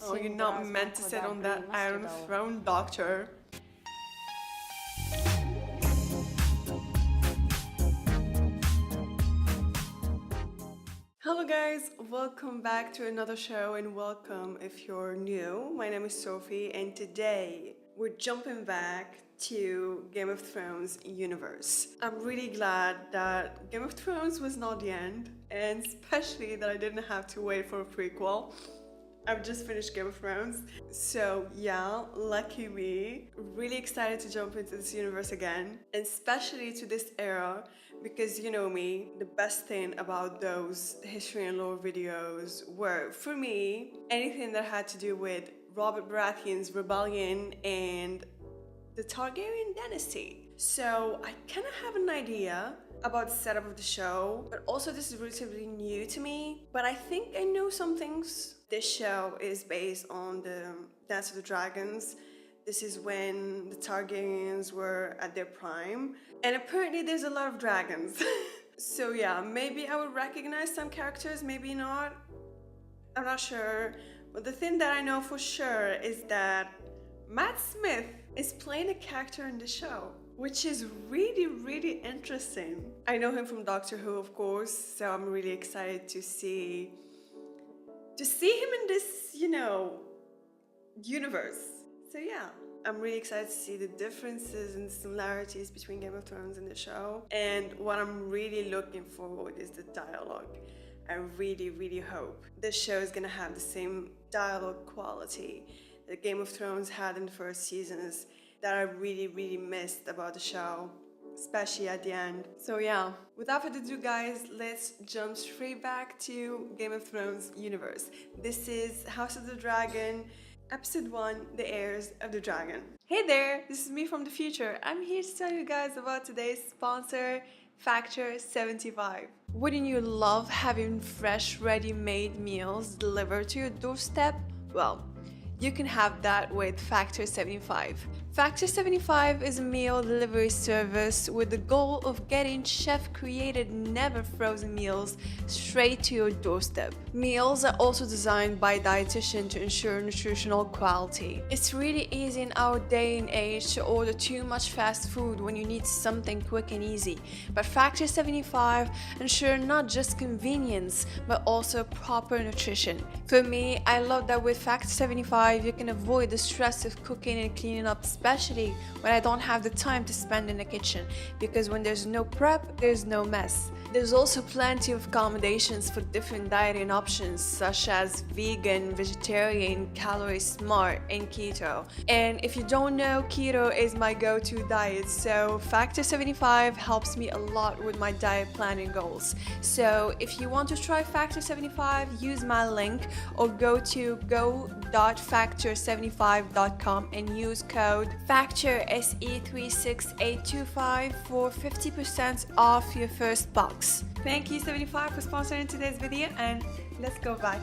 Oh, you're not meant to sit on that Iron Throne, Doctor. Hello guys, welcome back to another show and welcome if you're new. My name is Sophie and today we're jumping back to Game of Thrones universe. I'm really glad that Game of Thrones was not the end, and especially that I didn't have to wait for a prequel. I've just finished Game of Thrones, so yeah, lucky me. Really excited to jump into this universe again, and especially to this era, because you know me, the best thing about those history and lore videos were, for me, anything that had to do with Robert Baratheon's rebellion and the Targaryen dynasty. So I kind of have an idea about the setup of the show, but also this is relatively new to me, but I think I know some things. This show is based on the Dance of the Dragons. This is when the Targaryens were at their prime, and apparently there's a lot of dragons. So yeah, maybe I would recognize some characters, maybe not. I'm not sure, but the thing that I know for sure is that Matt Smith is playing a character in the show, which is really interesting. I know him from Doctor Who, of course, so I'm really excited to see him in this, universe. So yeah, I'm really excited to see the differences and similarities between Game of Thrones and the show. And what I'm really looking forward is the dialogue. I really hope this show is gonna have the same dialogue quality that Game of Thrones had in the first seasons that I really missed about the show, especially at the end. So yeah, without further ado guys, let's jump straight back to Game of Thrones universe. This is House of the Dragon, Episode 1, The Heirs of the Dragon. Hey there, this is me from the future. I'm here to tell you guys about today's sponsor, Factor 75. Wouldn't you love having fresh, ready-made meals delivered to your doorstep? Well, you can have that with Factor 75. Factor 75 is a meal delivery service with the goal of getting chef-created, never frozen meals straight to your doorstep. Meals are also designed by a dietitian to ensure nutritional quality. It's really easy in our day and age to order too much fast food when you need something quick and easy. But Factor 75 ensure not just convenience, but also proper nutrition. For me, I love that with Factor 75, you can avoid the stress of cooking and cleaning up, especially when I don't have the time to spend in the kitchen, because when there's no prep, there's no mess. There's also plenty of accommodations for different dieting options such as vegan, vegetarian, calorie smart, and keto. And if you don't know, keto is my go-to diet, so Factor 75 helps me a lot with my diet planning goals. So if you want to try Factor 75, use my link or go to go.factor75.com and use code FACTOR SE36825 for 50% off your first box. Thank you 75 for sponsoring today's video, and let's go back.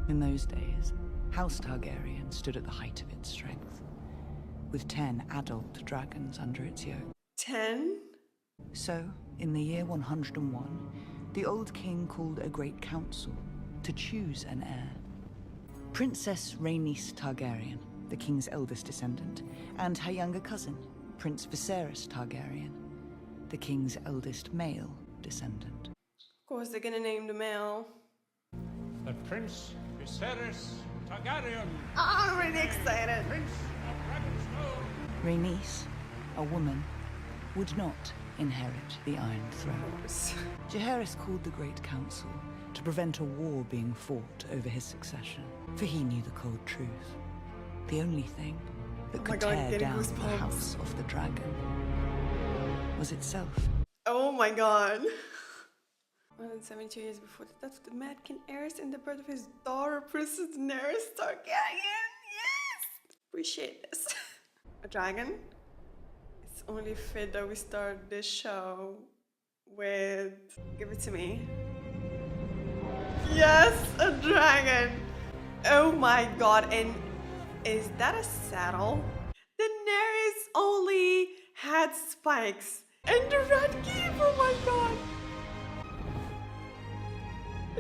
In those days, House Targaryen stood at the height of its strength, with 10 adult dragons under its yoke. 10? So, in the year 101, the old king called a great council to choose an heir. Princess Rhaenys Targaryen, the king's eldest descendant, and her younger cousin, Prince Viserys Targaryen, the king's eldest male descendant. Of course, they're gonna name the male. The Prince Viserys Targaryen. I'm really excited. Prince of Dragonstone. Rhaenys, a woman, would not inherit the Iron Throne. Jaehaerys called the Great Council to prevent a war being fought over his succession, for he knew the cold truth. The only thing that could tear down the House of the Dragon was itself. Oh my god. 172 years before the death of the Mad King heirs and the birth of his daughter, Princess Daenerys Targaryen. Yes! Appreciate this. A dragon? It's only fit that we start this show with... Give it to me. Yes! A dragon! Oh my god, and is that a saddle? Daenerys only had spikes, and the Red Keep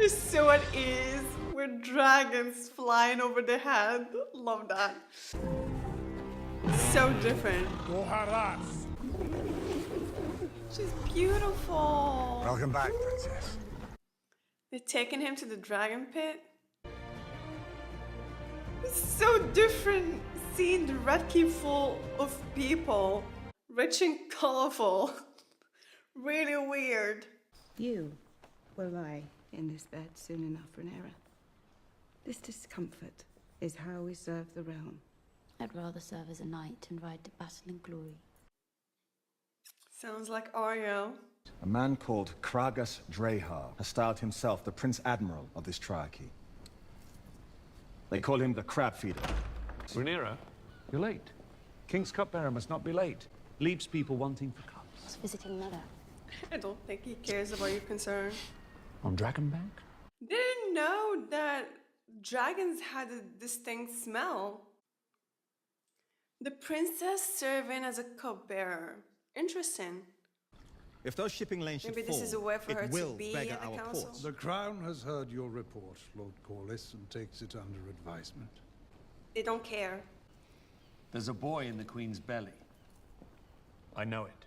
You're so at ease with dragons flying over their head. Love that. So different. She's beautiful. Welcome back, Princess. They're taking him to the dragon pit. It's so different seeing the Red Keep full of people, rich and colorful. Really weird. You will lie in this bed soon enough, Rhaenyra. This discomfort is how we serve the realm. I'd rather serve as a knight and ride to battle in glory. Sounds like Arya. A man called Kragas Drehar has styled himself the Prince Admiral of this triarchy. They call him the Crab Feeder. Rhaenyra, you're late. King's cupbearer must not be late. Leaves people wanting for cups. I was visiting Mother. I don't think he cares about your concern. On Dragonbank? Didn't know that dragons had a distinct smell. The princess serving as a cupbearer. Interesting. If those shipping lanes should Maybe this fall, is a way for her it to will be beggar at the our council. ports. The Crown has heard your report, Lord Corlys, and takes it under advisement. They don't care. There's a boy in the Queen's belly. I know it.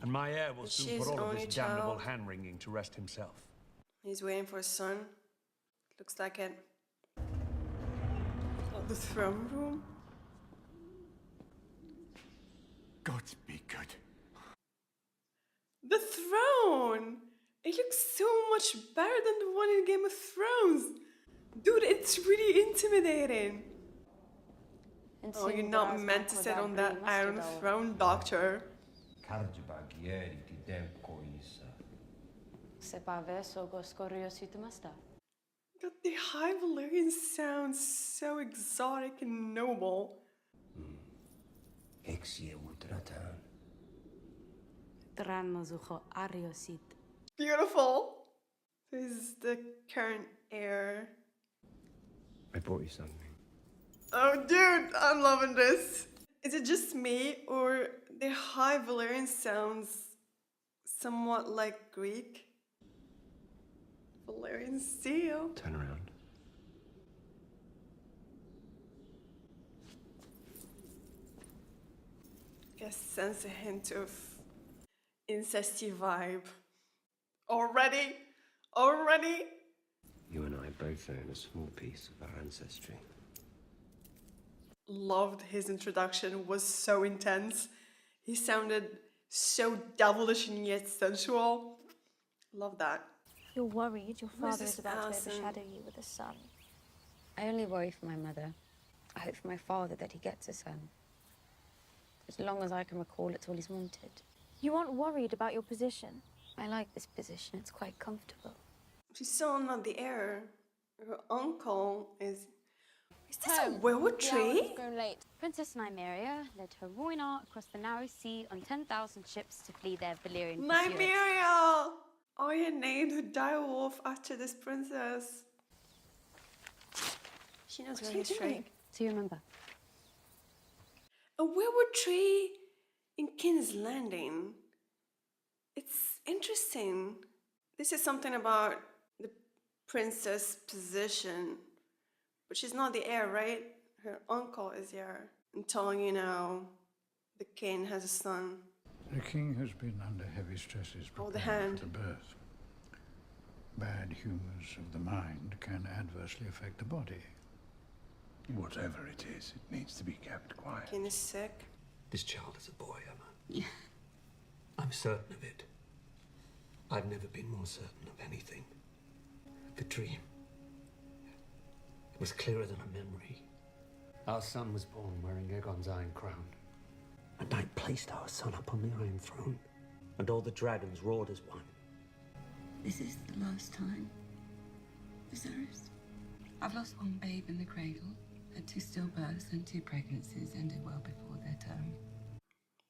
And my heir will soon She's put all of only this damnable child. hand-wringing to rest himself. He's waiting for his son. Looks like it. Oh, the throne room? Gods be good. The throne! It looks so much better than the one in Game of Thrones. Dude, it's really intimidating. Oh, you're not meant to sit on that Iron Throne, Doctor. God, the High Valyrian sounds so exotic and noble. Beautiful. This is the current heir. I brought you something. Oh, dude, I'm loving this. Is it just me, or the High Valyrian sounds somewhat like Greek? Valyrian steel. Turn around. I sense a hint of incesty vibe. Already? Already? You and I both own a small piece of our ancestry. Loved his introduction, was so intense. He sounded so devilish and yet sensual. Love that. You're worried your Where's father this is about Alison? to overshadow you with a son. I only worry for my mother. I hope for my father that he gets a son. As long as I can recall, it's all he's wanted. You aren't worried about your position. I like this position. It's quite comfortable. She's still not the heir. Her uncle is... Is this a willow tree? Grown late. Princess Nymeria led her Rhoynar across the narrow sea on 10,000 ships to flee their Valyrian pursuers. Nymeria! Arya named her direwolf after this princess. She knows her history. So you remember? A willow tree in King's Landing. It's interesting. This is something about the princess' position. But she's not the heir, right? Her uncle is the heir. Until, you know, the king has a son. The king has been under heavy stresses Hold the preparing hand. for the birth. Bad humors of the mind can adversely affect the body. Whatever it is, it needs to be kept quiet. King is sick. This child is a boy, Emma. Yeah. I'm certain of it. I've never been more certain of anything. The dream. It was clearer than a memory. Our son was born wearing Aegon's iron crown. And I placed our son upon the Iron Throne. And all the dragons roared as one. This is the last time, Viserys. I've lost one babe in the cradle, had 2 stillbirths and 2 pregnancies ended well before their term.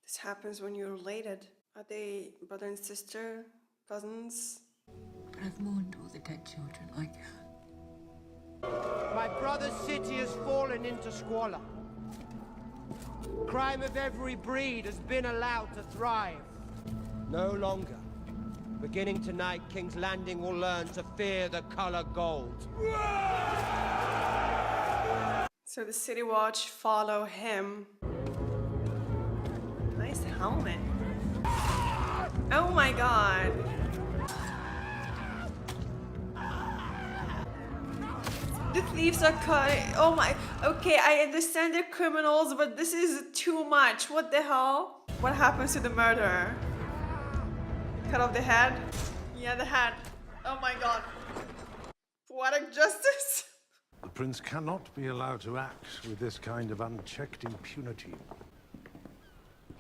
This happens when you're related. Are they brother and sister? Cousins? But I've mourned all the dead children I can. My brother's city has fallen into squalor. Crime of every breed has been allowed to thrive. No longer Beginning tonight, King's Landing will learn to fear the color gold. So the City Watch follow him. Nice helmet. Oh my god. The thieves are cutting. Oh my. Okay, I understand they're criminals, but this is too much. What the hell? What happens to the murderer? Cut off the head? Yeah, the head. Oh my god. Poetic justice. The prince cannot be allowed to act with this kind of unchecked impunity.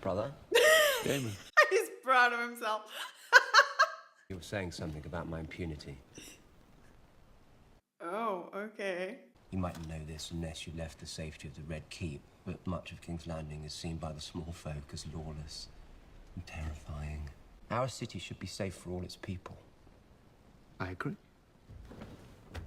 Brother? Damon. He's proud of himself. You were saying something about my impunity. Oh, okay. You mightn't know this unless you left the safety of the Red Keep, but much of King's Landing is seen by the small folk as lawless and terrifying. Our city should be safe for all its people. I agree.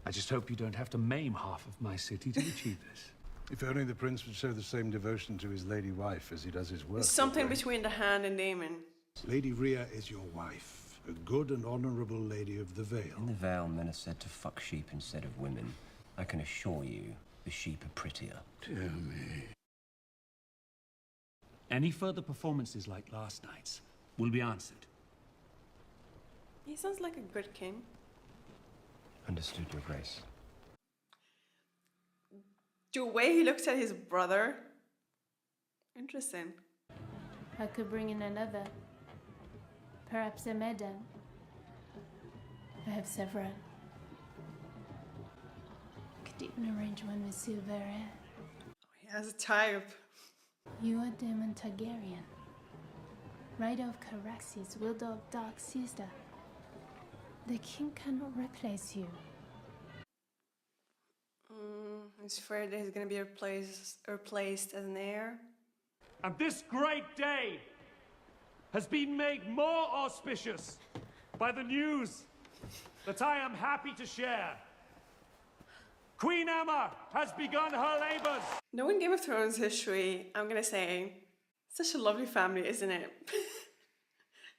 I just hope you don't have to maim half of my city to achieve this. If only the prince would show the same devotion to his lady wife as he does his work. There's something between the hand and Damon. Lady Rhea is your wife, a good and honorable lady of the Vale. In the Vale, men are said to fuck sheep instead of women. I can assure you, the sheep are prettier. Dear me. Any further performances like last night's will be answered. He sounds like a good king. Understood, Your Grace. The way he looks at his brother. Interesting. I could bring in another. Perhaps a madam. I have several. Could even arrange one with silver hair. He has a type. You are Daemon Targaryen, rider of Caraxes, wielder of dark sister. The king cannot replace you. He's afraid that he's gonna be replaced as an heir. And this great day has been made more auspicious by the news that I am happy to share. Queen Emma has begun her labors. Knowing Game of Thrones history, I'm gonna say, such a lovely family, isn't it?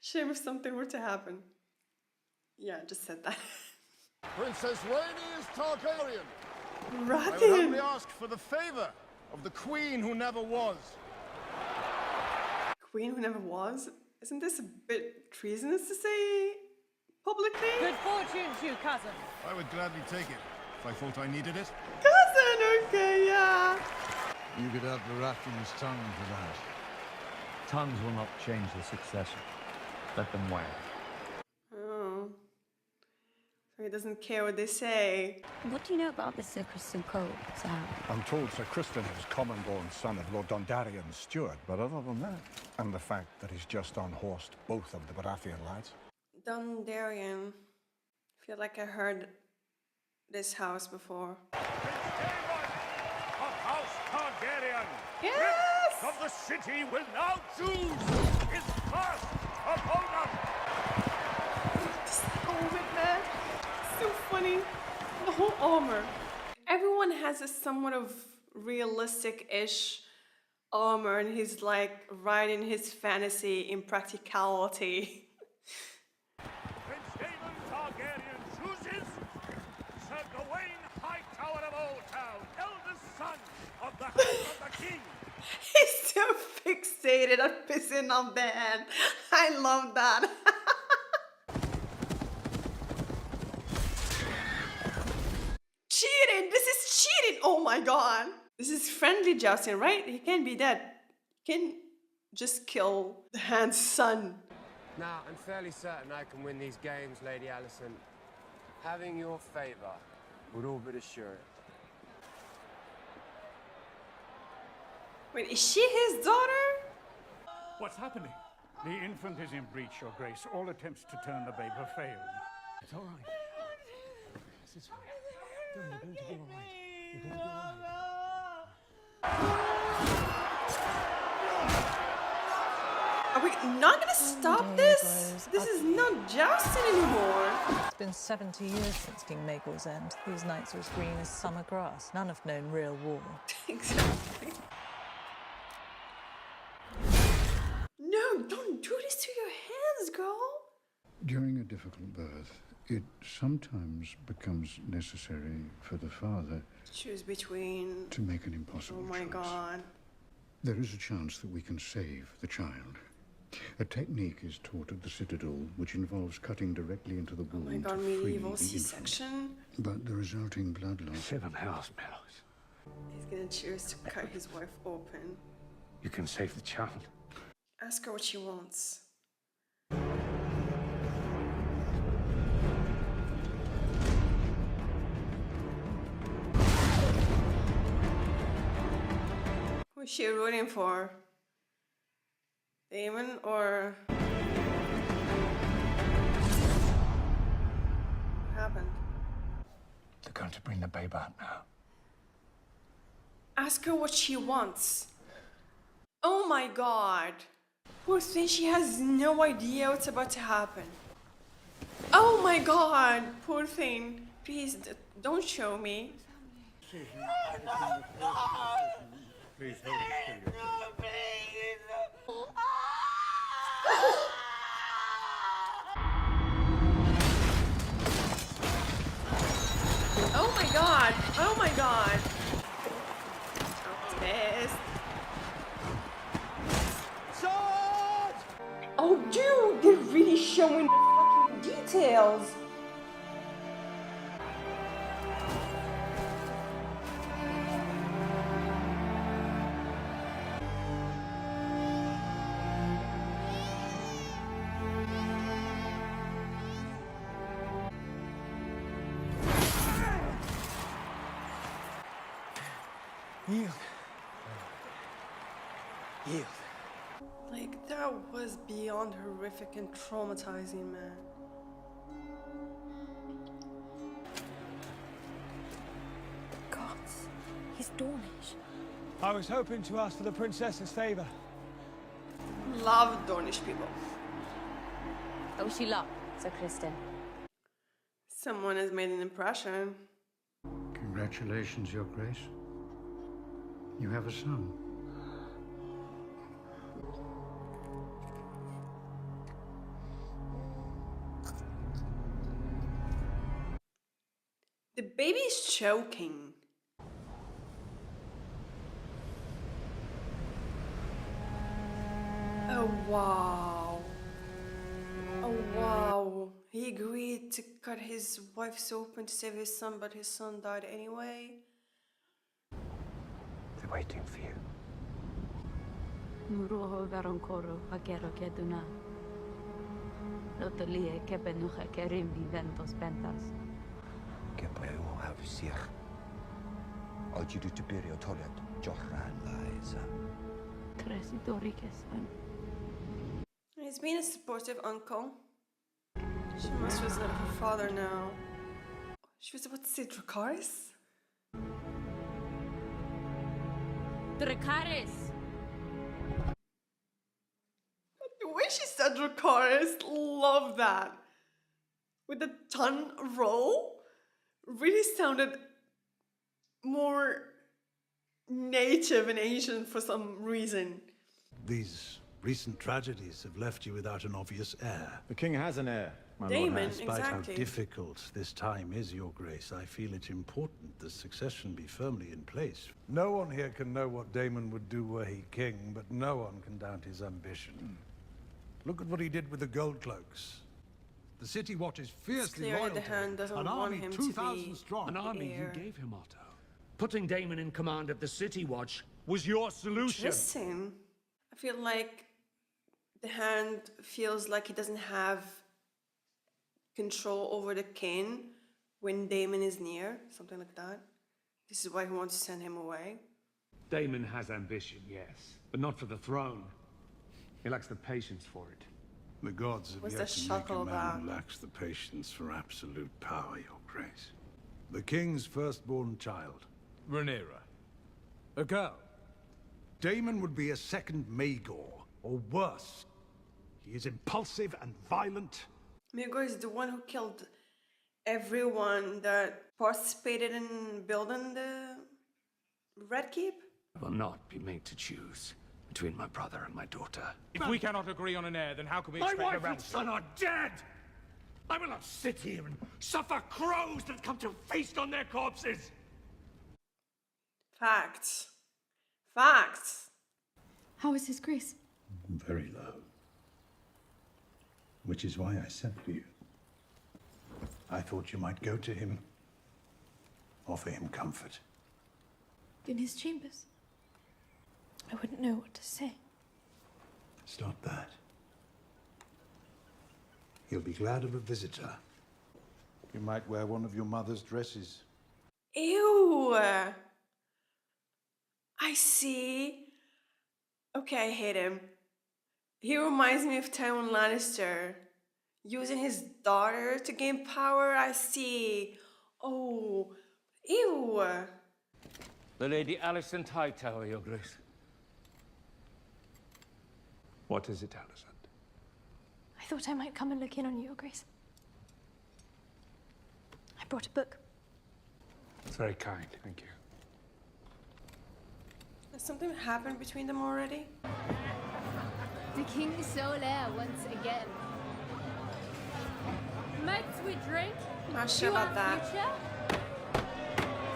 Shame if something were to happen. Yeah, I just said that. Princess Rhaenys Targaryen. I would Rathian. humbly ask for the favor of the queen who never was. Queen who never was? Isn't this a bit treasonous to say publicly? Good fortune to you, cousin. I would gladly take it if I thought I needed it. Cousin, okay, yeah. You could have Baratheon's tongue for that. Tongues will not change the succession. Let them wag. Oh. So he doesn't care what they say. What do you know about the Sir Kristen Cole, Sir? I'm told Sir Kristen is common-born son of Lord Dondarrion's steward, but other than that, and the fact that he's just unhorsed both of the Baratheon lads. Dondarrion. I feel like I heard this house before. Of House Targaryen. Yes! Prince of the city will now choose his first opponent. This helmet, man. So funny. The whole armor. Everyone has a somewhat of realistic-ish armor, and he's like right in his fantasy in practicality. Prince Daemon Targaryen chooses Sir Gawain Hightower of Old Town, eldest son of the House of the King. He's so fixated on pissing off the hand. I love that. Cheating! This is cheating! Oh my god! This is friendly jousting, right? He can't be dead. He can just kill the hand's son. Now, I'm fairly certain I can win these games, Lady Alicent. Having your favor would all but assure it. Wait, is she his daughter? What's happening? The infant is in breach, Your Grace. All attempts to turn the babe have failed. It's all right. This is fine. You're going to be all right. You're going to be all right. Are we not gonna stop this? This is not jousting anymore. It's been 70 years since King Maegor's end. These nights are as green as summer grass. None have known real war. Exactly. No, don't do this to your hands, girl. During a difficult birth, it sometimes becomes necessary for the father Choose between... to make an impossible Oh my choice. god. There is a chance that we can save the child. A technique is taught at the Citadel which involves cutting directly into the womb Oh my god, to free medieval the infant. C-section? But the resulting blood loss... 7 hours, Mellows. He's gonna choose to cut his wife open. You can save the child. Ask her what she wants. Who's she rooting for? Damon or... What happened? They're going to bring the babe out now. Ask her what she wants. Oh my god. Poor thing, she has no idea what's about to happen. Oh my god, poor thing. Please, don't show me. Please hold it Oh my god! Oh my god! Test. Oh dude, they're really showing the fucking details. Yield. Yield. Like, that was beyond horrific and traumatizing, man. Gods, he's Dornish. I was hoping to ask for the princess's favor. Love Dornish people. Oh, she loved, Sir Kristen. Someone has made an impression. Congratulations, Your Grace. You have a son. The baby's choking. Oh wow. Oh wow. He agreed to cut his wife's open to save his son, but his son died anyway. They're waiting for you. Muroho veroncoro hakero keduna. Lotolie kebenucha kerim viventos pentas. Gebeu hafsiach. Ojidu tubirio toliat johran laisa. Tresidori kesan. He's been a supportive uncle. She must visit her father now. She was about to say Dracarys? Dracarys! The way she said Dracarys, love that. With the tongue roll, really sounded more native and Asian for some reason. These recent tragedies have left you without an obvious heir. The king has an heir, my Damon, lord. Despite exactly. how difficult this time is, Your Grace, I feel it important the succession be firmly in place. No one here can know what Damon would do were he king, but no one can doubt his ambition. Look at what he did with the Gold Cloaks. The City Watch is fiercely Clearly loyal the to hand him. doesn't An want army him to 2,000 be strong. An army heir. you gave him, Otto. Putting Damon in command of the City Watch was your solution. Interesting. I feel like the hand feels like he doesn't have control over the king when Damon is near, something like that. This is why he wants to send him away. Damon has ambition, yes, but not for the throne. He lacks the patience for it. The gods have What's yet that to make a shuttle man about? who lacks the patience for absolute power, Your Grace. The king's firstborn child. Rhaenyra. A girl. Damon would be a second Maegor, or worse. He is impulsive and violent. Maegor is the one who killed everyone that participated in building the Red Keep? I will not be made to choose between my brother and my daughter. If we cannot agree on an heir, then how can we My expect wife a realm? and son are dead! I will not sit here and suffer crows that come to feast on their corpses. Facts. Facts. How is his grace? Very low. Which is why I sent for you. I thought you might go to him, offer him comfort. In his chambers? I wouldn't know what to say. It's not that. He'll be glad of a visitor. You might wear one of your mother's dresses. Ew. I see. Okay, I hate him. He reminds me of Tywin Lannister. Using his daughter to gain power, I see. Oh, ew. The Lady Alicent Hightower, Your Grace. What is it, Alicent? I thought I might come and look in on you, Your Grace. I brought a book. It's very kind, thank you. Has something happened between them already? The King Solaire once again. Might we drink? Not sure to about our that. future?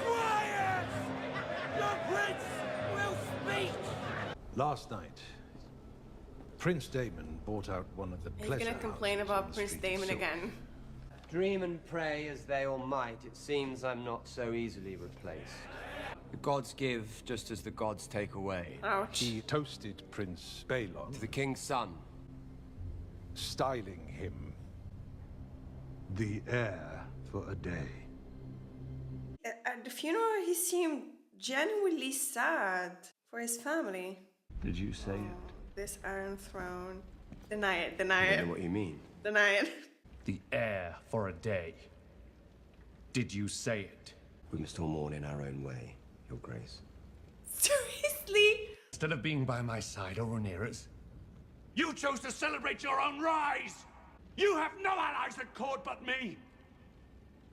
Quiet! Your prince will speak! Last night, Prince Daemon brought out one of the He's pleasure gonna complain houses about on the Prince Street of Daemon Silk. again. Dream and pray as they all might, it seems I'm not so easily replaced. The gods give just as the gods take away. Ouch. He toasted Prince Balon, To the king's son. styling him the heir for a day. At the funeral, he seemed genuinely sad for his family. Did you say it? This Iron Throne. Deny it, deny I it. don't know what you mean. Deny it. The heir for a day. Did you say it? We must all mourn in our own way, Your Grace. Seriously? Instead of being by my side, O Rhaenyra's, you chose to celebrate your own rise! You have no allies at court but me!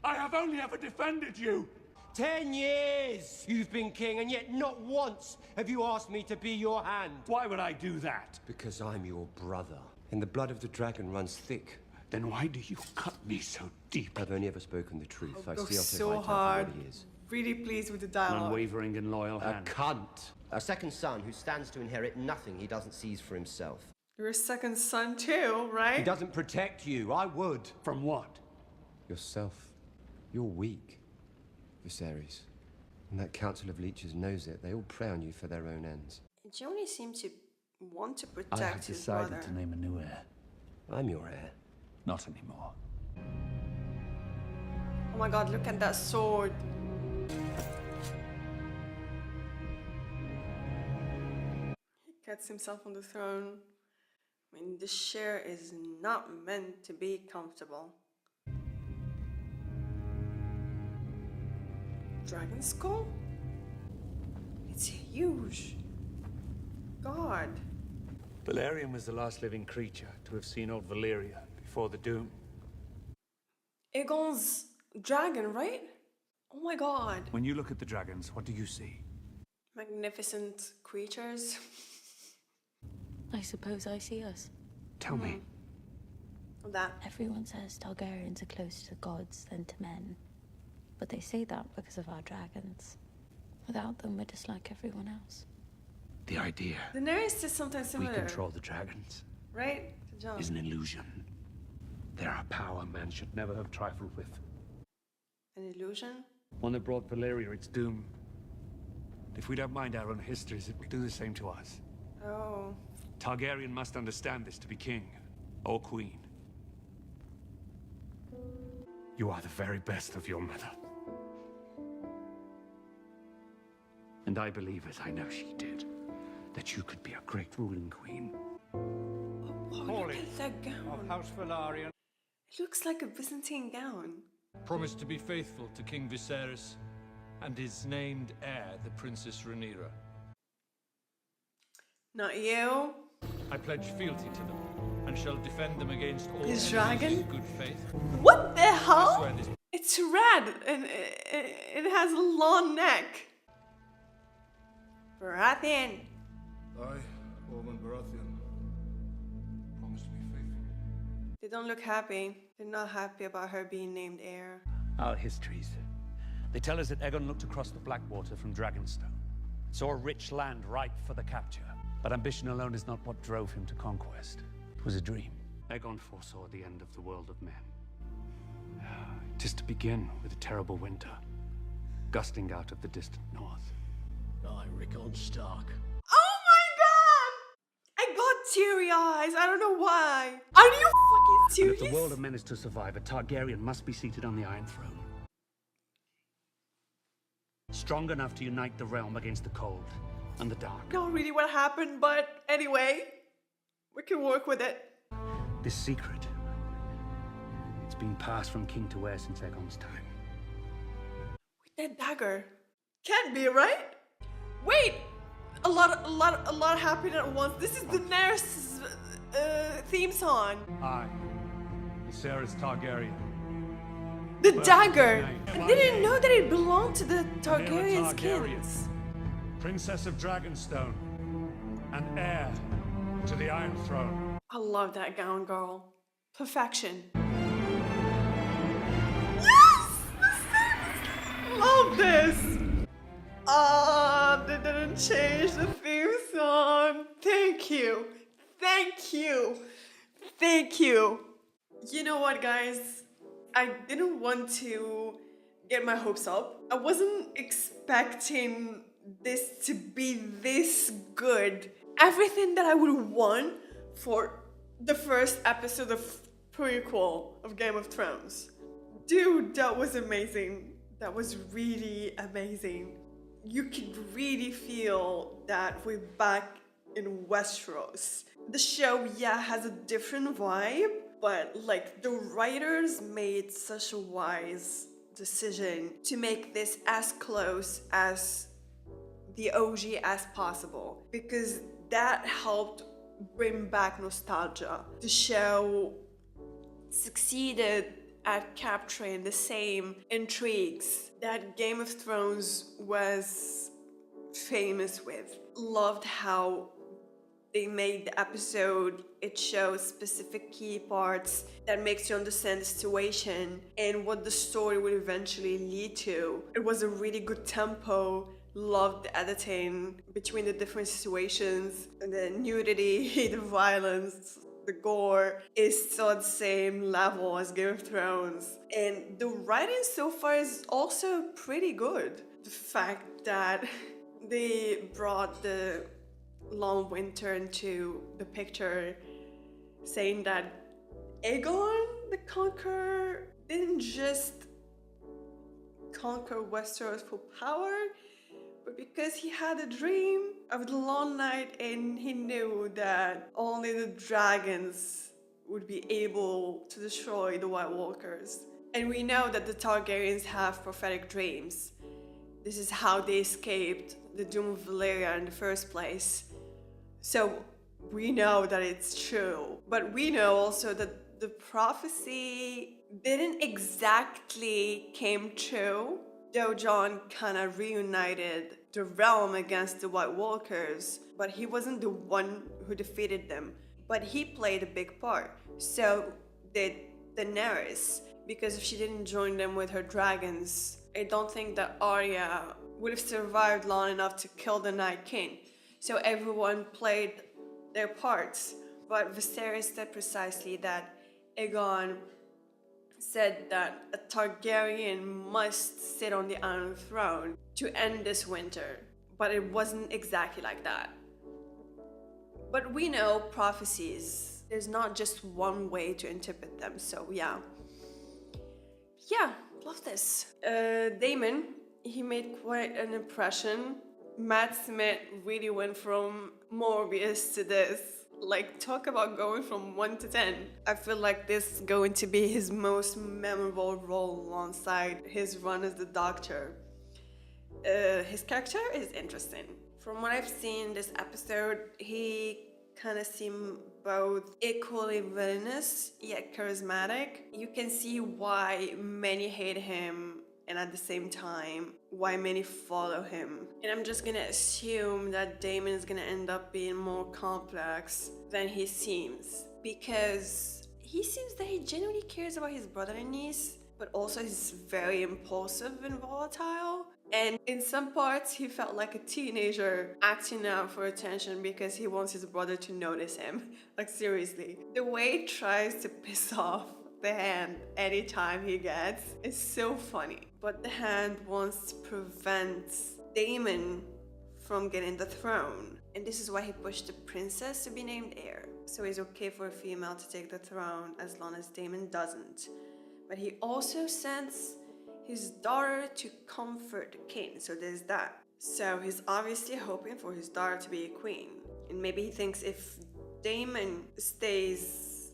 I have only ever defended you! 10 years you've been king, and yet not once have you asked me to be your hand. Why would I do that? Because I'm your brother, and the blood of the dragon runs thick. Then why do you cut me so deep? I've only ever spoken the truth. I Go see so Otto hard. for what he is. Really pleased with the An dialogue. unwavering and loyal A hand. cunt. A second son who stands to inherit nothing he doesn't seize for himself. You're a second son too, right? He doesn't protect you. I would. From what? Yourself. You're weak, Viserys. And that council of leeches knows it. They all prey on you for their own ends. Johnny seems to want to I protect have his decided brother. to name a new heir. I'm your heir. Not anymore. Oh my god, look at that sword. He cuts himself on the throne. I mean, this chair is not meant to be comfortable. Dragon skull? It's huge. God. Valerian was the last living creature to have seen old Valyria before the Doom. Aegon's dragon, right? Oh my god. When you look at the dragons, what do you see? Magnificent creatures. I suppose I see us. Tell me. That. Everyone says Targaryens are closer to gods than to men. But they say that because of our dragons. Without them, we're just like everyone else. The idea Daenerys says something we similar. control the dragons Right? To Jon. is an illusion. They're a power man should never have trifled with. An illusion? One that brought Valyria its doom. If we don't mind our own histories, it will do the same to us. Oh. Targaryen must understand this to be king or queen. You are the very best of your mother. And I believe, as I know she did, that you could be a great ruling queen. Oh, look at that gown. House Velaryon. It looks like a Byzantine gown. Promised to be faithful to King Viserys and his named heir, the Princess Rhaenyra. Not you. I pledge fealty to them and shall defend them against all His enemies dragon? in good faith. What the I hell? swear this. It's red and it has a long neck. Baratheon. I, Ormond Baratheon, promise to be faithful. The don't look happy. They're not happy about her being named heir. Our histories. They tell us that Aegon looked across the Blackwater from Dragonstone, saw a rich land ripe for the capture. But ambition alone is not what drove him to conquest. It was a dream. Aegon foresaw the end of the world of men. It is to begin with a terrible winter, gusting out of the distant north. I, Rickon Stark. Oh my god! I got teary eyes. I don't know why. Are you fucking And serious? if the world of men is to survive, a Targaryen must be seated on the Iron Throne. Strong enough to unite the realm against the cold and the dark. Not really what happened, but anyway, we can work with it. This secret, it's been passed from king to heir since Aegon's time. With that dagger. Can't be, right? Wait! A lot happened at once. This is Daenerys' theme song. I, Viserys Targaryen. The Well, dagger! name. I didn't know that it belonged to the Targaryen, Targaryen kings. Princess of Dragonstone, and heir to the Iron Throne. I love that gown, girl. Perfection. Yes! Love this! Ah, they didn't change the theme song. Thank you. Thank you. Thank you. You know what, guys? I didn't want to get my hopes up. I wasn't expecting this to be this good. Everything that I would want for the first episode of prequel of Game of Thrones. Dude, that was amazing. That was really amazing. You could really feel that we're back in Westeros. The show, yeah, has a different vibe, but like the writers made such a wise decision to make this as close as the OG as possible, because that helped bring back nostalgia. The show succeeded at capturing the same intrigues that Game of Thrones was famous with. Loved how they made the episode, it shows specific key parts that makes you understand the situation and what the story would eventually lead to. It was a really good tempo. Loved the editing between the different situations, and the nudity, the violence, the gore is still at the same level as Game of Thrones. And the writing so far is also pretty good. The fact that they brought the long winter into the picture, saying that Aegon the Conqueror didn't just conquer Westeros for power, but because he had a dream of the long night and he knew that only the dragons would be able to destroy the White Walkers. And we know that the Targaryens have prophetic dreams. This is how they escaped the Doom of Valyria in the first place. So we know that it's true. But we know also that the prophecy didn't exactly came true, though Jon kind of reunited the realm against the White Walkers, but he wasn't the one who defeated them. But he played a big part. So did Daenerys, because if she didn't join them with her dragons, I don't think that Arya would have survived long enough to kill the Night King. So everyone played their parts. But Viserys said precisely that Aegon said that a Targaryen must sit on the Iron Throne to end this winter. But it wasn't exactly like that. But we know prophecies. There's not just one way to interpret them, so yeah. Yeah, love this. Daemon, he made quite an impression. Matt Smith really went from Morbius to this. Like, talk about going from 1 to 10. I feel like this is going to be his most memorable role alongside his run as the Doctor. His character is interesting. From what I've seen this episode, he kind of seemed both equally villainous yet charismatic. You can see why many hate him, and at the same time, why many follow him. And I'm just gonna assume that Daemon is gonna end up being more complex than he seems, because he seems that he genuinely cares about his brother and niece, but also he's very impulsive and volatile. And in some parts, he felt like a teenager acting out for attention because he wants his brother to notice him. Like, seriously. The way he tries to piss off the Hand anytime he gets is so funny. But the Hand wants to prevent Daemon from getting the throne. And this is why he pushed the princess to be named heir. So it's okay for a female to take the throne as long as Daemon doesn't. But he also sends his daughter to comfort the king, so there's that. So he's obviously hoping for his daughter to be a queen. And maybe he thinks if Daemon stays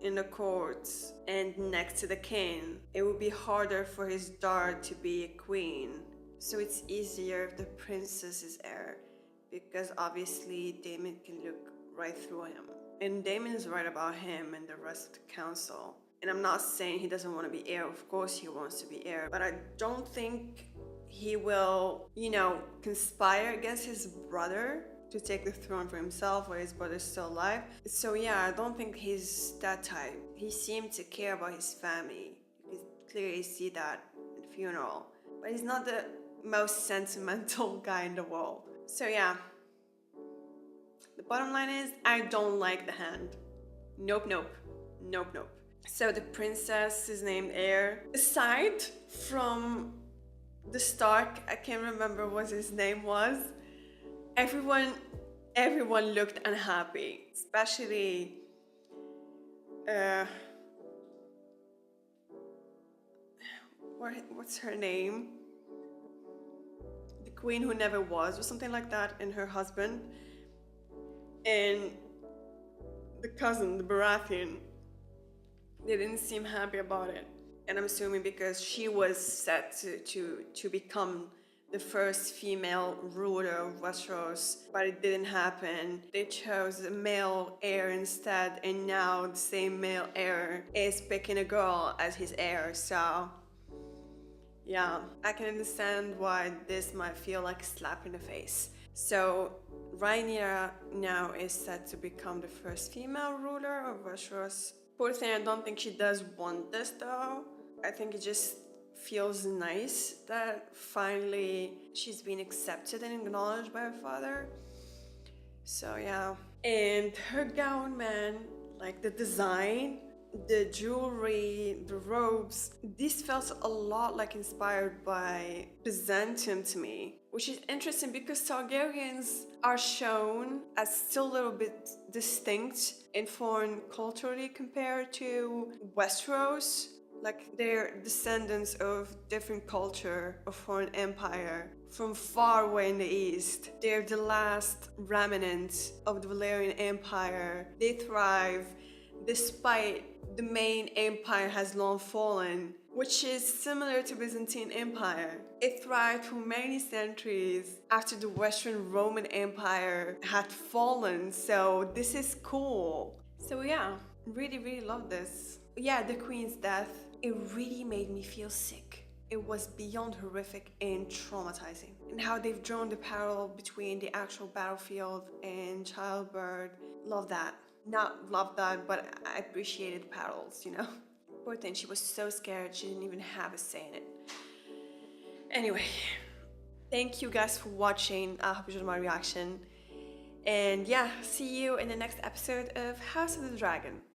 in the courts and next to the king, it would be harder for his daughter to be a queen. So it's easier if the princess is heir, because obviously Daemon can look right through him. And Daemon is right about him and the rest of the council. And I'm not saying he doesn't want to be heir, of course he wants to be heir, but I don't think he will, conspire against his brother to take the throne for himself while his brother's still alive. So yeah, I don't think he's that type. He seemed to care about his family. You can clearly see that at the funeral. But he's not the most sentimental guy in the world. So yeah, the bottom line is, I don't like the Hand. Nope. So the princess is named heir. Aside from the Stark, I can't remember what his name was, everyone looked unhappy. Especially what's her name? The queen who never was, or something like that, and her husband. And the cousin, the Baratheon, they didn't seem happy about it. And I'm assuming because she was set to become the first female ruler of Westeros, but it didn't happen. They chose a male heir instead, and now the same male heir is picking a girl as his heir, so yeah, I can understand why this might feel like a slap in the face. So Rhaenyra now is set to become the first female ruler of Westeros. Poor thing, I don't think she does want this though. I think it just feels nice that finally she's been accepted and acknowledged by her father. So yeah. And her gown, man, like the design, the jewelry, the robes, this felt a lot like inspired by Byzantium to me, which is interesting because Targaryens are shown as still a little bit distinct and foreign culturally compared to Westeros. Like they're descendants of different culture, of foreign empire, from far away in the east. They're the last remnants of the Valyrian Empire. They thrive despite the main empire has long fallen, which is similar to Byzantine Empire. It thrived for many centuries after the Western Roman Empire had fallen, so this is cool. So yeah, really love this. Yeah, the Queen's death, it really made me feel sick. It was beyond horrific and traumatizing. And how they've drawn the parallel between the actual battlefield and childbirth, love that. Not love that, but I appreciated the parallels, Poor thing, she was so scared she didn't even have a say in it. Anyway, thank you guys for watching. I hope you enjoyed my reaction. And yeah, see you in the next episode of House of the Dragon.